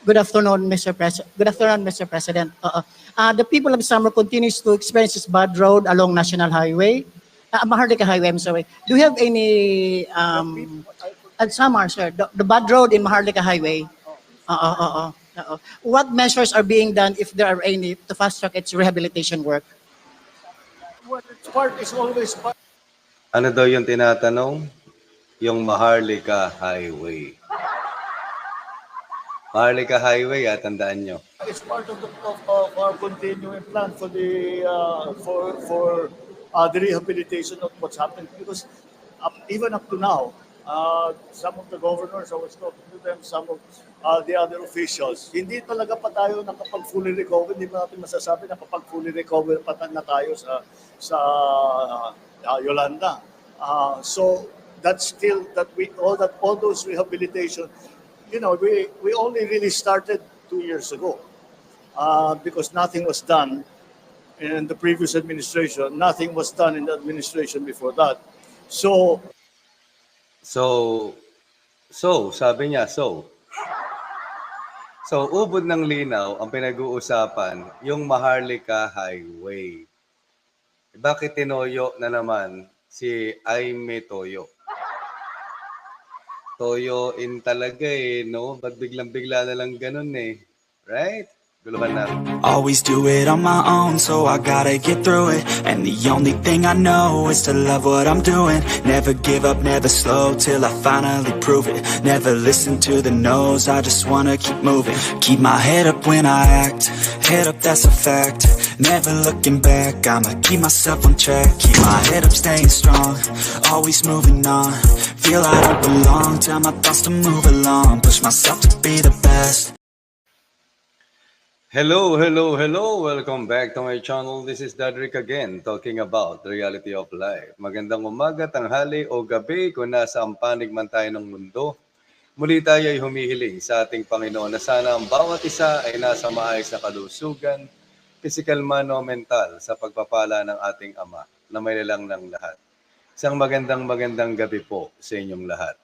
Good afternoon, Mr. President. Good afternoon, Mr. President. The people of Samar continues to experience this bad road along National Highway, Maharlika Highway. I'm sorry. Do you have any at Samar, sir? The bad road in Maharlika Highway. What measures are being done, if there are any, to fast track its rehabilitation work? What its part is always part. Ano daw yung tinatanong? Yung Maharlika Highway. Maharlika Highway, tandaan nyo. It's part of our continuing plan for the the rehabilitation of what's happened, because even up to now, some of the governors, I was talking to them, some of the other officials, hindi talaga pa tayo nakapag-fully recover. Hindi pa natin masasabi na kapag-fully recover pa na tayo sa Yolanda. So that's still that all those rehabilitation, we only really started 2 years ago, because nothing was done in the previous administration. Nothing was done in the administration before that. So, sabi niya, So, ubod ng linaw, ang pinag-uusapan, yung Maharlika Highway. Bakit tinoyo na naman si Aimee Toyo? Toyoin talaga no? Ba't biglang-bigla na lang ganun Right? Guluhan natin. Always do it on my own, so I gotta get through it. And the only thing I know is to love what I'm doing. Never give up, never slow, till I finally prove it. Never listen to the no's, I just wanna keep moving. Keep my head up when I act, head up, that's a fact. Never looking back, I'ma keep myself on track. Keep my head up, staying strong, always moving on. Feel I don't belong, tell my thoughts to move along. Push myself to be the best. Hello. Welcome back to my channel. This is Dadrick again, talking about the reality of life. Magandang umaga, tanghali o gabi kung nasa ang panig man tayo ng mundo. Muli tayo ay humihiling sa ating Panginoon na sana ang bawat isa ay nasa maayos na kalusugan, physical man o mental, sa pagpapala ng ating Ama na may lalang ng lahat. Isang magandang gabi po sa inyong lahat.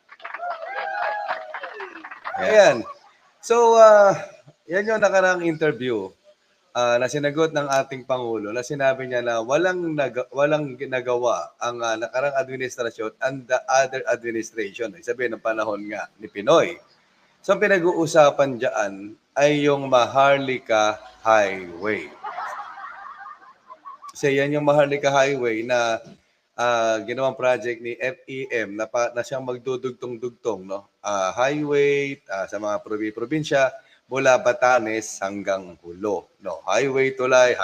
Ayan. So, yan yung nakaraang interview na sinagot ng ating Pangulo na sinabi niya na walang ginagawa ang nakaraang administrasyon and the other administration. Sabihin ng panahon nga ni Pinoy. So, ang pinag-uusapan dyan ay yung Maharlika Highway. Kasi yan yung Maharlika Highway na ginawang project ni FEM na siyang magdudugtong-dugtong, no? Highway sa mga probinsya mula Batanes hanggang Hulo, no? Highway tulay.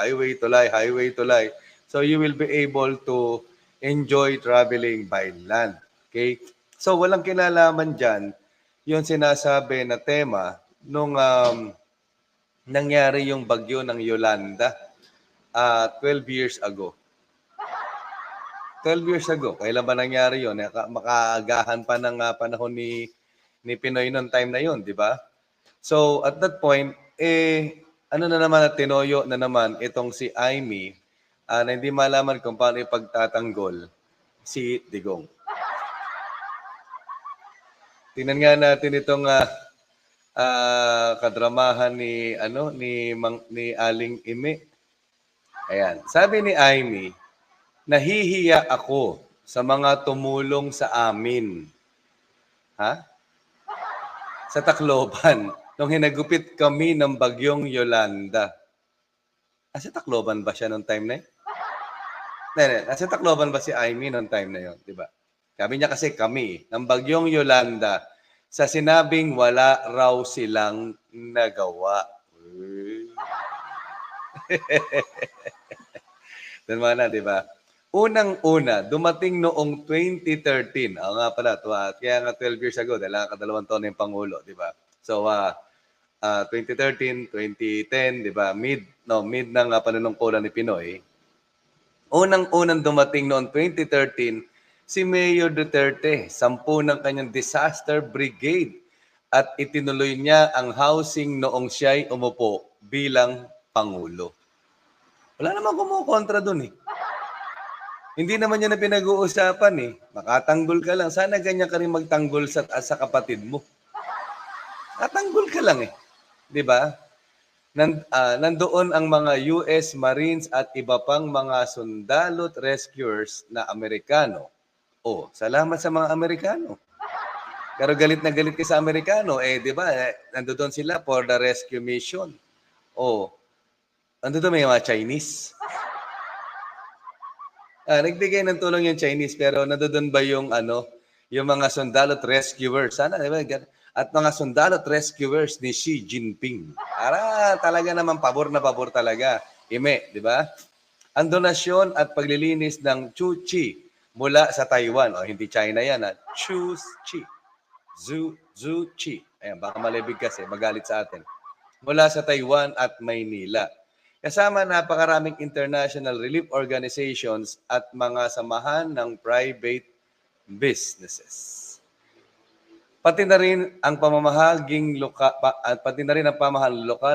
So you will be able to enjoy traveling by land. Okay? So walang kinalaman diyan yung sinasabi na tema nung nangyari yung bagyo ng Yolanda 12 years ago. 12 years ago. Kailan ba nangyari yun? Makaagahan pa ng panahon ni Pinoy noong time na yun, di ba? So, at that point, tinoyo na naman itong si Aimee na hindi malaman kung paano ipagtatanggol si Digong. Tingnan nga natin itong kadramahan ni Aling Ime. Ayan. Sabi ni Aimee, nahihiya ako sa mga tumulong sa amin. Sa Tacloban, nung hinagupit kami ng bagyong Yolanda. Sa Tacloban ba siya noong time na yun? Nasa Tacloban ba si Aimee noong time na yun? Diba? Sabi niya kasi kami, ng bagyong Yolanda, sa sinabing wala raw silang nagawa. Diba na, diba? Unang-una, dumating noong 2013. Nga pala, kaya nga 12 years ago, dahil nakakadalawang taon yung Pangulo, di ba? So, 2013, 2010, di ba? Mid ng panunungkulan ni Pinoy. Unang-unang dumating noong 2013, si Mayor Duterte, 10 ng kanyang disaster brigade at itinuloy niya ang housing noong siya'y umupo bilang Pangulo. Wala namang kumukontra dun Hindi naman yan na pinag-uusapan Makatanggol ka lang. Sana ganyan ka rin magtanggol sa kapatid mo. Katanggol ka lang 'Di ba? Nandoon ang mga US Marines at iba pang mga sundalo at rescuers na Amerikano. Oh, salamat sa mga Amerikano. Pero galit na galit ka sa Amerikano, eh, 'di ba? Nandoon sila for the rescue mission. Oh, nandoon may mga Chinese. Nagbigay ng tulong yung Chinese, pero nandoon ba yung ano, yung mga sundalo at rescuers? Sana, di ba? At mga sundalo at rescuers ni Xi Jinping. Para talaga naman pabor na pabor talaga. Ime, di ba? Ang donasyon at paglilinis ng Chu-Chi mula sa Taiwan. O, hindi China yan, ha? Chu-Chi. Zu-Chi. Ayan, baka malibig kasi, magalit sa atin. Mula sa Taiwan at Maynila. Kasama napakaraming international relief organizations at mga samahan ng private businesses. Pati na rin ang pamahahang lokal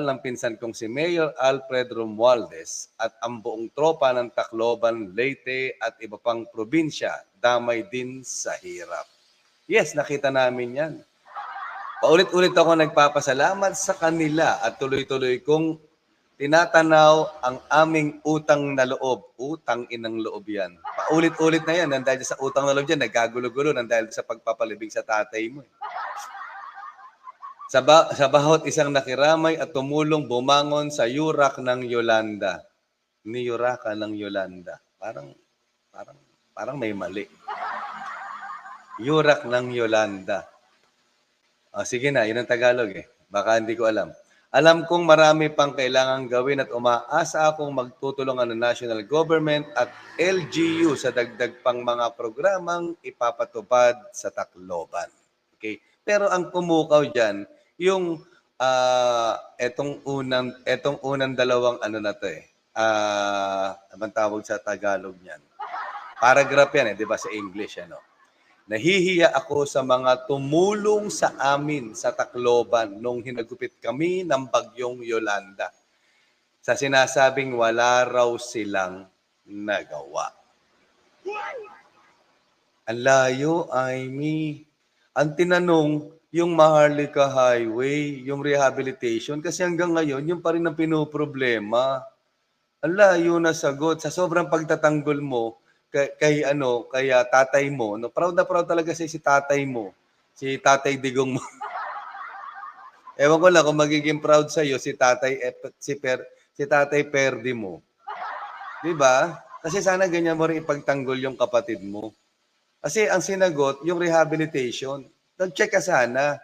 ng pinsan kong si Mayor Alfred Romualdez at ang buong tropa ng Tacloban, Leyte at iba pang probinsya damay din sa hirap. Yes, nakita namin yan. Paulit-ulit ako nagpapasalamat sa kanila at tuloy-tuloy kong tinatanaw ang aming utang na loob. Utang inang loob yan. Paulit-ulit na yan. Dahil sa utang na loob yan, nagkagulo-gulo dahil sa pagpapalibing sa tatay mo. Sa bawat isang nakiramay at tumulong bumangon sa yurak ng Yolanda. Ni Yuraka ng Yolanda. Parang may mali. Yurak ng Yolanda. Sige na, yun ang Tagalog eh. Baka hindi ko alam. Alam kong marami pang kailangang gawin at umaasa akong magtutulungan ng national government at LGU sa dagdag pang mga programang ipapatupad sa Tacloban. Okay? Pero ang pumukaw diyan, yung etong unang dalawang ano na to eh. Anong tawag sa Tagalog niyan? Paragraph yan eh, 'di ba sa English ano? Nahihiya ako sa mga tumulong sa amin sa Tacloban nung hinagupit kami ng bagyong Yolanda. Sa sinasabing wala raw silang nagawa. Ang layo, Amy. Ang tinanong, yung Maharlika Highway, yung rehabilitation, kasi hanggang ngayon, yung pa rin ang pinoproblema. Ang layo na sagot. Sa sobrang pagtatanggol mo, kaya tatay mo, no, proud na proud talaga si tatay mo, si Tatay Digong mo. Ewan ko lang kung magiging proud sa iyo si Tatay Perdi mo. 'Di ba? Kasi sana ganyan mo rin ipagtanggol yung kapatid mo. Kasi ang sinagot, yung rehabilitation. Nag-check ka sana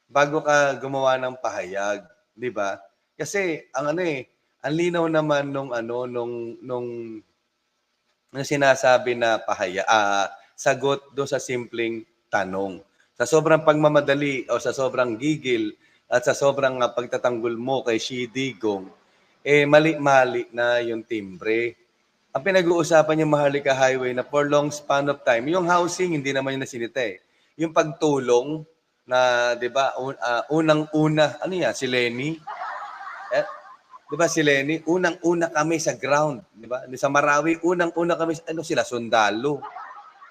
bago ka gumawa ng pahayag, 'di ba? Kasi ang ang linaw naman nung sinasabi na sagot do sa simpleng tanong. Sa sobrang pagmamadali o sa sobrang gigil at sa sobrang pagtatanggol mo kay Xi Digong, mali-mali na yung timbre. Ang pinag-uusapan yung Maharlika Highway na for long span of time, yung housing hindi naman yung nasinita eh. Yung pagtulong na, 'di ba, unang-una, ano yan, si Lenny? 'Di ba si Lenny, unang-una kami sa ground, 'di ba? Sa Marawi, unang-una kami sila sundalo.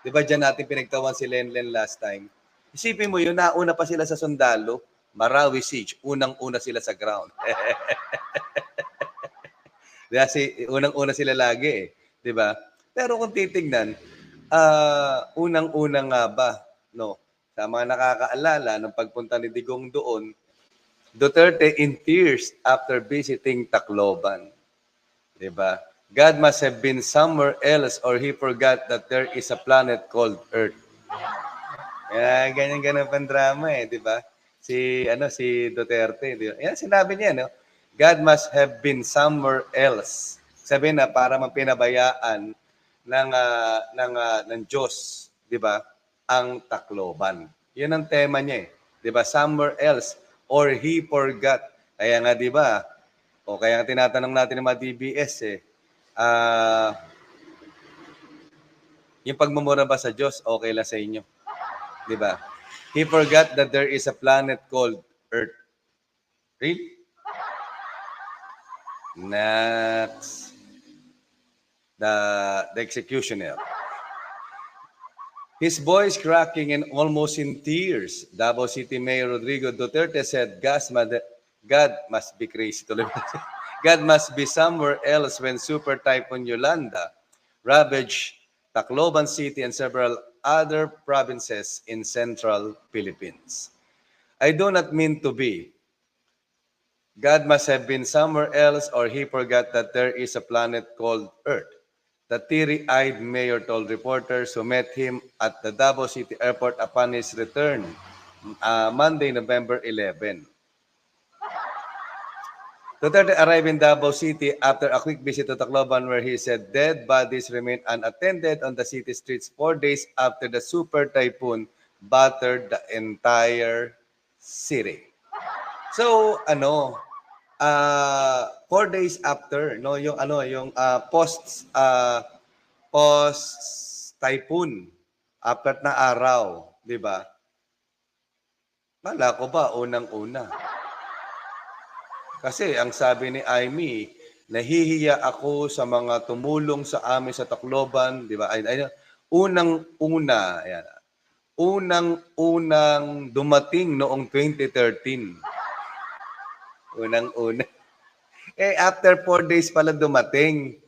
'Di ba diyan natin pinagtawan si Lenlen last time? Isipin mo yun, nauna pa sila sa sundalo, Marawi Siege, unang-una sila sa ground. Kasi unang-una sila lagi eh, 'di ba? Pero kung titingnan, unang-una nga ba, no? Sa mga nakakaalala ng pagpunta ni Digong doon, Duterte in tears after visiting Tacloban. Diba? God must have been somewhere else or he forgot that there is a planet called Earth. Ganyan pang drama eh, di ba? Si Duterte, di ba? Yan sinabi niya, no? God must have been somewhere else. Sabi na para mapinabayaan ng Diyos, di ba? Ang Tacloban. Yun ang tema niya eh. Di ba? Somewhere else or he forgot. Kaya nga, di ba? O kaya nga tinatanong natin ng mga DBS yung pagmumura ba sa Diyos, okay lang sa inyo. Di ba? He forgot that there is a planet called Earth. Really? Next. The executioner. His voice cracking and almost in tears, Davao City Mayor Rodrigo Duterte said God must be crazy tuloy. God must be somewhere else when Super Typhoon Yolanda ravaged Tacloban City and several other provinces in central Philippines. I do not mean to be. God must have been somewhere else or he forgot that there is a planet called Earth. The teary-eyed mayor told reporters who met him at the Davao City Airport upon his return Monday, November 11. Duterte arrived in Davao City after a quick visit to Tacloban where he said dead bodies remained unattended on the city streets 4 days after the super typhoon battered the entire city. So, 4 days after, no, yung post typhoon, apat na araw, di ba? Kala ko ba unang-una? Kasi ang sabi ni Amy, nahihiya ako sa mga tumulong sa amin sa Tacloban, di ba? Unang-una, ayan. Unang-unang dumating noong 2013. Unang-una. After 4 days pala dumating.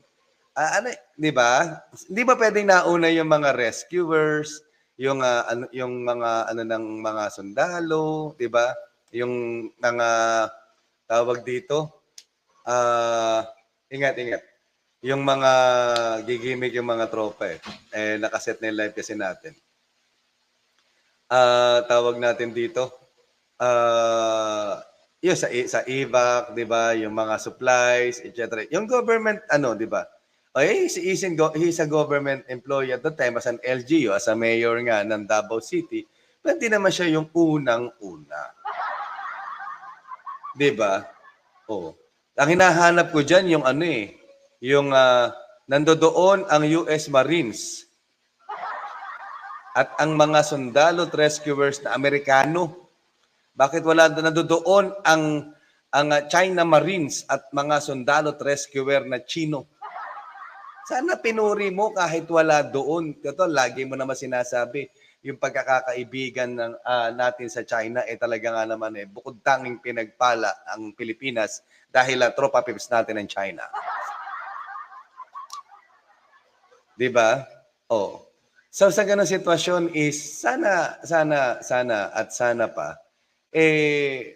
Di ba? Hindi ba pwedeng nauna yung mga rescuers, yung mga ng mga sundalo, di ba? Yung mga tawag dito, ingat. Yung mga gigimik yung mga tropa nakaset na yung live kasi natin. Tawag natin dito, yun sa evac, di ba? Yung mga supplies, etc. Yung government, di ba? He's a government employee at the time as an LGU, as a mayor nga ng Davao City. Pwede naman siya yung unang-una. Di ba? Oh. Ang hinahanap ko diyan yung yung nandoon ang US Marines at ang mga sundalo at rescuers na Amerikano. Bakit wala nandoon ang China Marines at mga sundalo at rescuer na Chino? Sana pinuri mo kahit wala doon. Ito, lagi mo naman sinasabi, yung pagkakaibigan natin sa China, talaga nga naman bukod tanging pinagpala ang Pilipinas dahil tropa pips natin ng China. Di ba? Oh. So sa ganung sitwasyon is sana pa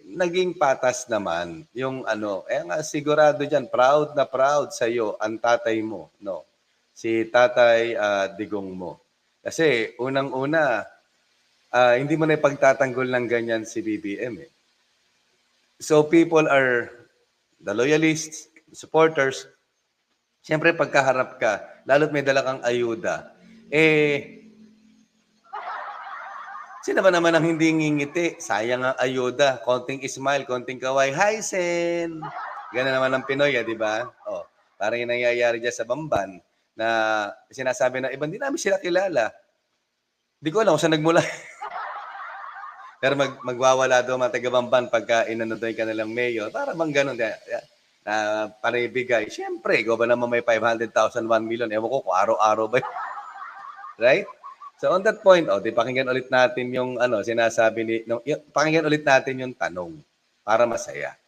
naging patas naman yung nga sigurado diyan proud sa iyo ang tatay mo, no. Si Tatay Digong mo. Kasi unang-una, hindi mo na ipagtatanggol ng ganyan si BBM. So people are, the loyalists, supporters, siyempre pagkaharap ka, lalo't may dala kang ayuda, sino ba naman ang hindi ngingiti? Sayang ang ayuda, konting smile, konting kaway, hi Sen! Ganun naman ang Pinoy, di ba? Oh, parang yung nangyayari dyan sa Bamban, na sinasabi na ibang, hindi namin sila kilala. Hindi ko alam kung saan nagmula. Pero magwawala daw mga taga-Bamban pagka inano daw yung kanilang mayor. Para bang ganun. Panibigay. Siyempre, ikaw ba naman may 500,000, 1 million? Ewan ko kung araw-araw ba yun. Right? So on that point, di pakinggan ulit natin yung sinasabi pakinggan ulit natin yung tanong para masaya.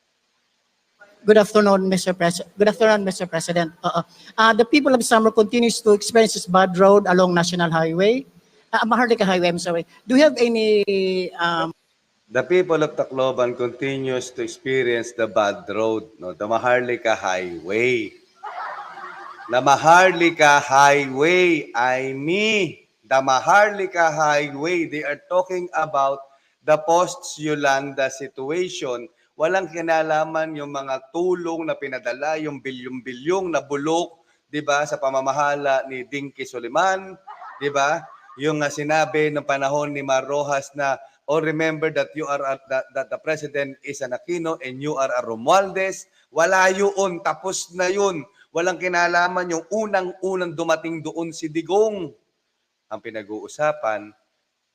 Good afternoon, Mr. President. The people of Samar continues to experience this bad road along National Highway. Maharlika Highway, I'm sorry. Do you have any... The people of Tacloban continues to experience the bad road, no? The Maharlika Highway. The Maharlika Highway, the Maharlika Highway. They are talking about the post-Yolanda situation. Walang kinalaman yung mga tulong na pinadala, yung bilyong-bilyong na bulok, 'di ba, sa pamamahala ni Dinky Soliman, 'di ba? Yung sinabi ng panahon ni Mar Rojas na remember that that the president is an Aquino and you are a Romualdez. Wala yun, tapos na yun. Walang kinalaman yung unang-unang dumating doon si Digong. Ang pinag-uusapan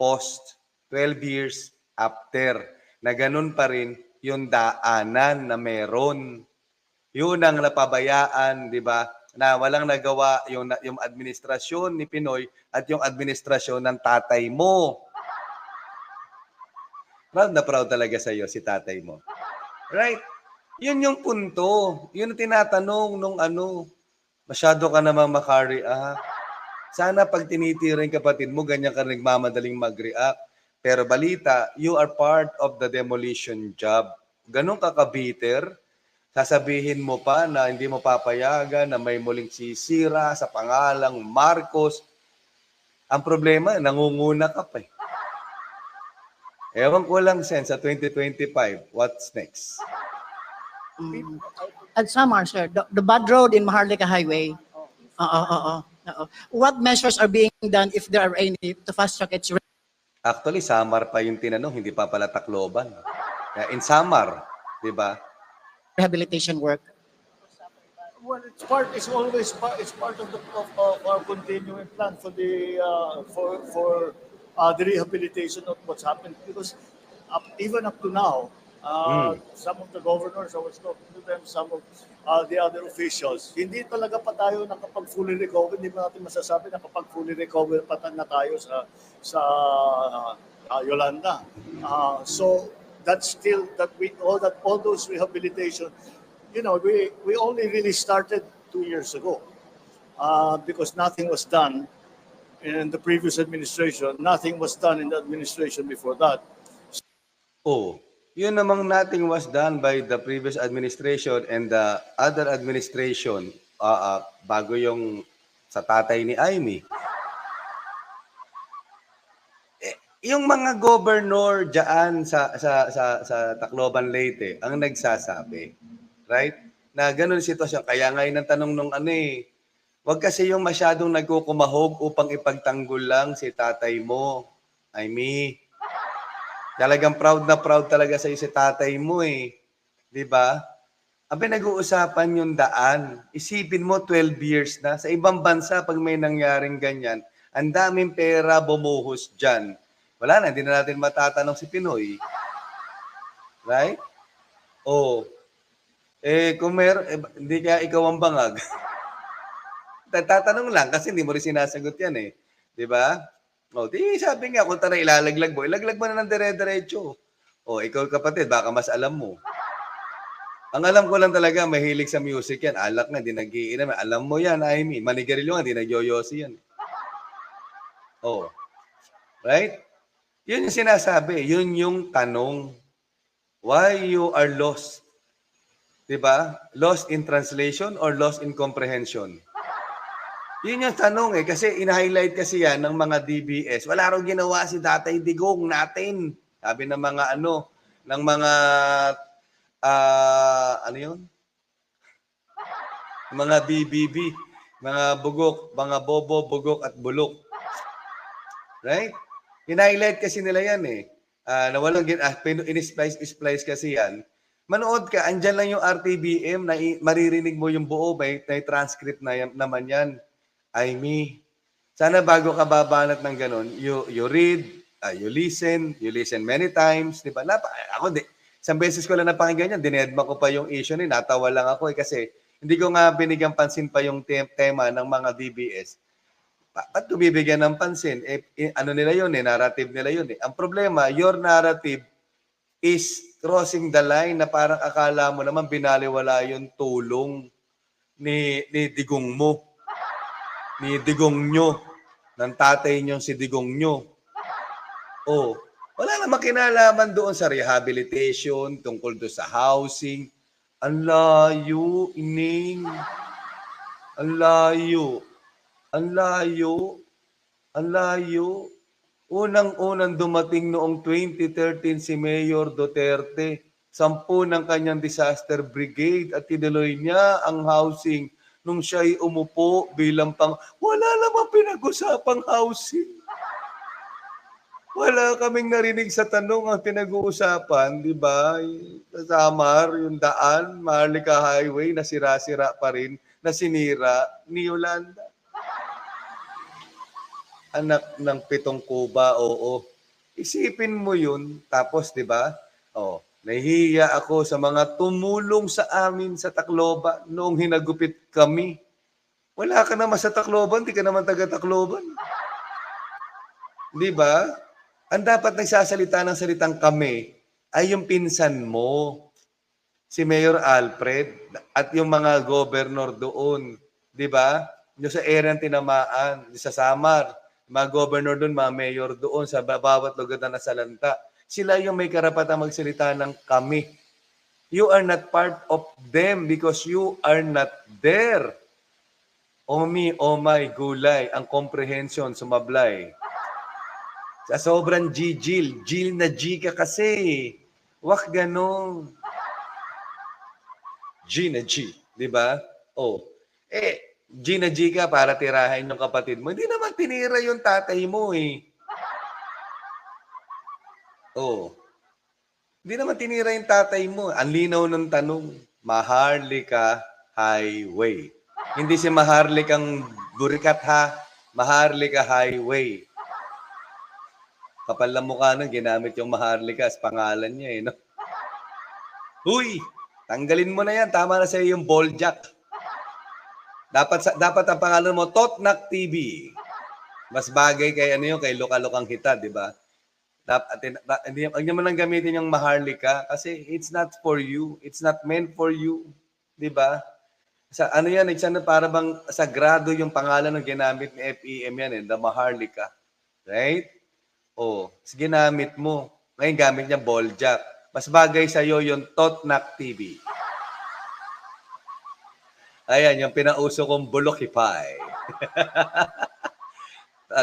post 12 years after na ganun pa rin yung daanan na meron. Yun ang napabayaan, di ba? Na walang nagawa yung administrasyon ni Pinoy at yung administrasyon ng tatay mo. Proud na proud talaga sa iyo si tatay mo. Right? Yun yung punto. Yun ang tinatanong nung ano, masyado ka namang makareact. Sana pag tinitira yung kapatid mo, ganyan ka nagmamadaling mag-react. Pero balita, you are part of the demolition job. Ganun ka kabiter, sasabihin mo pa na hindi mo papayagan na may muling sisira sa pangalang Marcos. Ang problema, nangunguna ka pa eh. Ewan ko lang, Sen, sa 2025, what's next? At Samar, sir, the bad road in Maharlika Highway, what measures are being done if there are any to fast track its Actually, Samar pa yung tinanong, hindi pa pala Tacloban. Kaya in Samar, di ba? rehabilitation work? Well, it's part of our continuing plan for the rehabilitation of what's happened, because even up to now, some of the governors, I was talking to them, some of the other officials, hindi talaga pa tayo nakapag fully recover. Hindi pa natin masasabi na kapag fully recover pa na tayo sa Yolanda. So that's still that all those rehabilitation, we only really started 2 years ago, because nothing was done in the previous administration. Nothing was done in the administration before that. Oh, yun namang nothing was done by the previous administration and the other administration bago yung sa tatay ni Amy. Yung mga governor diyan sa Tacloban Leyte ang nagsasabi, right? Na ganun sitwasyon. Kaya nga yun ang tanong nung wag kasi yung masyadong nagkukumahog upang ipagtanggol lang si tatay mo, Amy. Talagang proud na proud talaga sa si tatay mo eh. 'Di ba? Ang pinag-uusapan yung daan. Isipin mo 12 years na. Sa ibang bansa pag may nangyaring ganyan, ang daming pera bumuhos diyan. Wala na, hindi na natin matatanong si Pinoy. Right? Oh. Kung hindi kaya ikaw ang bangag. Tatanong lang kasi hindi mo rin sinasagot yan eh. 'Di ba? O, di sabi nga, kung tara ilalaglag mo na ng dire-diretso. O, ikaw kapatid, baka mas alam mo. Ang alam ko lang talaga, mahilig sa music yan. Alak nga, di nag-iinam. Alam mo yan, Amy. Manigarilyo nga, di nag-yoyosi yan. O. Right? Yun yung sinasabi. Yun yung tanong. Why you are lost? Diba? Lost in translation or lost in comprehension? Yun yung tanong kasi in-highlight kasi yan ng mga DBS. Wala raw ginawa si Tatay Digong natin. Sabi ng mga ng mga, ano yun? Mga BBB, mga bugok, mga bobo, bugok at bulok. Right? In-highlight kasi nila yan na walang in-splice kasi yan. Manood ka, andyan lang yung RTBM, na maririnig mo yung buo, may transcript na naman yan. Amy, sana bago ka babanat ng ganun, you read, you listen many times, di ba? Isang beses ko lang napakinggan yan, dinedma ko pa yung issue natawa lang ako kasi hindi ko nga binigyan pansin pa yung tema ng mga DBS. Ba't bibigyan ng pansin? Ano nila yun narrative nila yun Ang problema, your narrative is crossing the line na parang akala mo naman binaliwala yung tulong ni Digong mo. Ni Digong nyo, ng tatay nyo si Digong nyo. Wala namang kinalaman doon sa rehabilitation, tungkol doon sa housing. Ang layo, ining. Ang layo. Ang layo. Ang layo. Unang-unang dumating noong 2013 si Mayor Duterte, 10 ng kanyang disaster brigade at tinuloy niya ang housing nung siya'y umupo bilang wala namang pinag-usapang housing. Wala kaming narinig sa tanong ang pinag-uusapan, di ba? Sa Samar, yung daan, Maharlika Highway, nasira-sira pa rin, nasinira ni Yolanda. Anak ng 7 kuba, oo. Isipin mo yun, tapos di ba? Nahihiya ako sa mga tumulong sa amin sa Tacloban noong hinagupit kami. Wala ka naman sa Tacloban, di ka naman taga-Tacloban. Di ba? Ang dapat nagsasalita ng salitang kami ay yung pinsan mo. si Mayor Alfred at yung mga governor doon, 'di ba? Yung sa area ng tinamaan, sa Samar, mga governor doon, mga mayor doon sa bawat lugar na nasalanta. Sila yung may karapatang magsalita ng kami. You are not part of them because you are not there. Oh me, oh my, gulay, ang comprehension sumablay. Sa sobrang G, Jill na G ka kasi. Wak ganun. G na G, di ba? Oh, G na G ka para tirahin yung kapatid mo. Hindi naman tinira yung tatay mo eh. Oh, hindi naman tinira yung tatay mo. Ang linaw ng tanong, Maharlika Highway. Hindi si Maharlikang Burikat ha, Maharlika Highway. Kapal na mukha nun, ginamit yung Maharlika as pangalan niya eh, no? Huy! Tanggalin mo na yan. Tama na sa iyo yung ball jack. Dapat ang pangalan mo, Totnak TV. Mas bagay kay ano yun, kay Luka-Lukang Hita, di ba? Hindi mo lang gamitin yung Maharlika kasi it's not for you. It's not meant for you. Di ba? Sa ano yan, it's ano, para bang sagrado yung pangalan ng ginamit ni FEM yan, eh, the Maharlika. Right? Oh, ginamit mo. Ngayon gamit niya ball jack. Mas bagay sa iyo yung Totnak TV. Ayan, yung pinauso kong Bulokipay.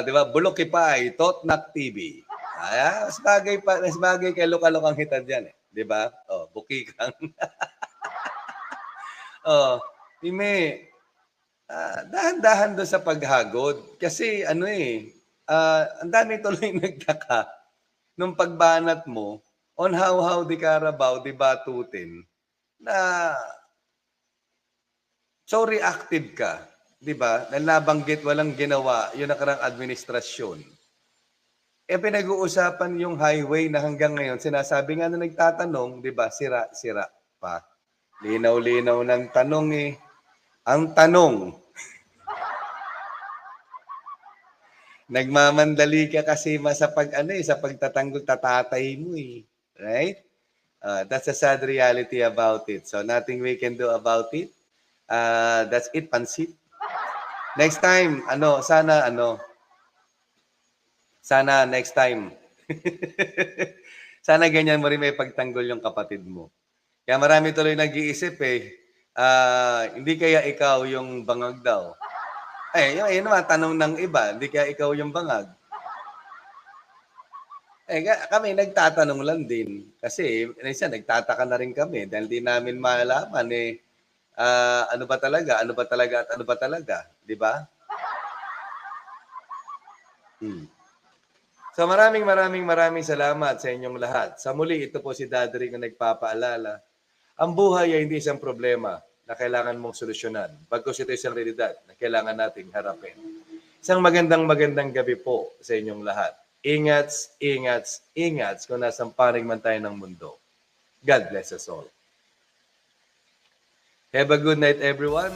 Di ba? Bulokipay, Totnak TV. Ayan, mas bagay kay Luka-Lukang Hita dyan eh. Di ba? Oh, bukikang. Oh, Ime, dahan-dahan doon sa paghagod. Kasi ano ang dami tuloy nagtaka nung pagbanat mo on how di Carabao, di batutin, na so reactive ka, di ba? Dahil nabanggit walang ginawa yung nakarang administrasyon. Pinag-uusapan yung highway na hanggang ngayon, sinasabi nga na nagtatanong, di ba, sira-sira pa. Linaw-linaw ng tanong eh. Ang tanong, nagmamandali ka kasi sa sa pagtatanggol tatatay mo eh. Right? That's a sad reality about it. So nothing we can do about it. That's it, pansit. Next time, sana next time. Sana ganyan mo rin may pagtanggol yung kapatid mo. Kaya marami tuloy nag-iisip hindi kaya ikaw yung bangag daw. Yun naman, tanong ng iba, hindi kaya ikaw yung bangag. Kami nagtatanong lang din. Kasi, nagtataka na rin kami dahil di namin malaman ano ba talaga at ano ba talaga. Di ba? So maraming salamat sa inyong lahat. Sa muli, ito po si Daddy Rick na nagpapaalala. Ang buhay ay hindi isang problema na kailangan mong solusyonan. Bagkus ito isang realidad na kailangan nating harapin. Isang magandang gabi po sa inyong lahat. Ingats kung nasang panig man tayo ng mundo. God bless us all. Have a good night, everyone.